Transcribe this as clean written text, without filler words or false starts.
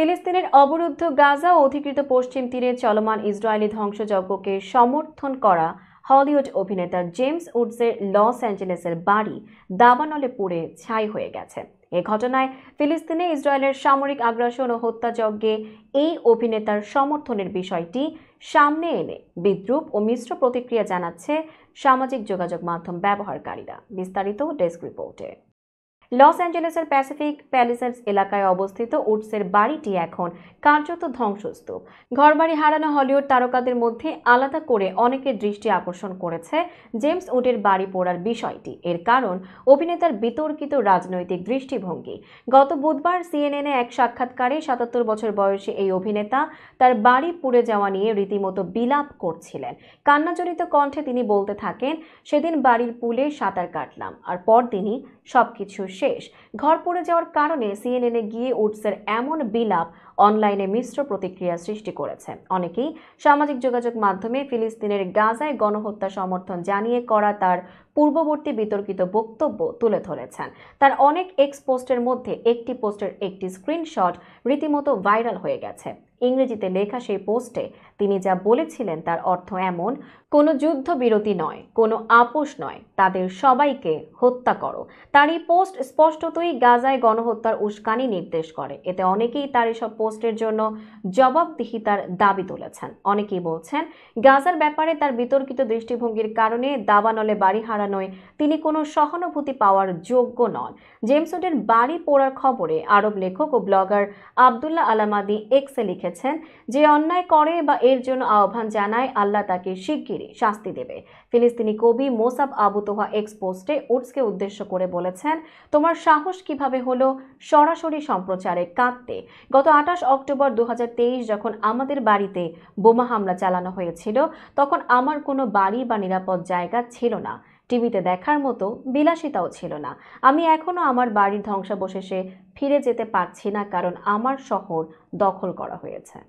ফিলিস্তিনের অবরুদ্ধ গাজা ও অধিকৃত পশ্চিম তীরে চলমান ইসরায়েলি ধ্বংসযজ্ঞকে সমর্থন করা হলিউড অভিনেতা জেমস উডসের লস অ্যাঞ্জেলেসের বাড়ি দাবানলে পুড়ে ছাই হয়ে গেছে। এ ঘটনায় ফিলিস্তিনে ইসরায়েলের সামরিক আগ্রাসন ও হত্যাযজ্ঞে এই অভিনেতার সমর্থনের বিষয়টি সামনে এনে বিদ্রূপ ও মিশ্র প্রতিক্রিয়া জানাচ্ছে সামাজিক যোগাযোগ মাধ্যম ব্যবহারকারীরা। বিস্তারিত ডেস্ক রিপোর্টে। লস অ্যাঞ্জেলেসের প্যাসিফিক প্যালিসেডস এলাকায় অবস্থিত উডসের বাড়িটি এখন কার্যত ধ্বংসস্তূপ। ঘরবাড়ি হারানো হলিউড তারকাদের মধ্যে আলাদা করে অনেকের দৃষ্টি আকর্ষণ করেছে জেমস উডের বাড়ি পোড়ার বিষয়টি। এর কারণ অভিনেতার বিতর্কিত রাজনৈতিক দৃষ্টিভঙ্গি। গত বুধবার সিএনএনে এক সাক্ষাৎকারে ৭৭ বছর বয়সী এই অভিনেতা তার বাড়ি পুড়ে যাওয়া নিয়ে রীতিমতো বিলাপ করছিলেন। কান্নাজড়িত কণ্ঠে তিনি বলতে থাকেন, সেদিন বাড়ির পুলে সাঁতার কাটলাম, আর পরদিনই সবকিছু শেষ। ঘর পড়ে যাওয়ার কারণে সিএনএনে গিয়ে উডসের এমন বিলাপ অনলাইনে মিশ্র প্রতিক্রিয়া সৃষ্টি করেছে। অনেকেই সামাজিক যোগাযোগ মাধ্যমে ফিলিস্তিনের গাজায় গণহত্যা সমর্থন জানিয়ে করা তার পূর্ববর্তী বিতর্কিত বক্তব্য তুলে ধরেছেন। তার অনেক এক্স পোস্টের মধ্যে একটি পোস্টের একটি স্ক্রিনশট রীতিমতো ভাইরাল হয়ে গেছে। ইংরেজিতে লেখা সেই পোস্টে তিনি যা বলেছিলেন তার অর্থ এমন: কোনো যুদ্ধবিরতি নয়, কোনো আপোষ নয়, তাদের সবাইকে হত্যা করো। তার এই পোস্ট স্পষ্টতই গাজায় গণহত্যার উস্কানি নির্দেশ করে। এতে অনেকেই তার এসব পোস্টের জন্য জবাবদিহিতার দাবি তুলেছেন। অনেকেই বলছেন, গাজার ব্যাপারে তার বিতর্কিত দৃষ্টিভঙ্গির কারণে দাবানলে বাড়ি হারানোয় তিনি কোনো সহানুভূতি পাওয়ার যোগ্য নন। জেমস উডের বাড়ি পোড়ার খবরে আরব লেখক ও ব্লগার আবদুল্লাহ আলামাদি এক্সে লিখেছেন, যে অন্যায় করে বা এর জন্য আহ্বান জানায়, আল্লাহ তাকে শিগগিরই শাস্তি দেবে। ফিলিস্তিনি কবি মোসাব আবু তোহা এক্স পোস্টে উডসকে উদ্দেশ্য করে বলেছেন, তোমার সাহস কিভাবে হলো সরাসরি সম্প্রচারে কাঁদতে? গত ২৮ অক্টোবর ২০২৩ যখন আমাদের বাড়িতে বোমা হামলা চালানো হয়েছিল, তখন আমার কোনো বাড়ি বা নিরাপদ জায়গা ছিল না, টিভিতে দেখার মতো বিলাসিতাও ছিল না। আমি এখনো আমার বাড়ির ধ্বংসাবশেষে ফিরে যেতে পারছি না, কারণ আমার শহর দখল করা হয়েছে।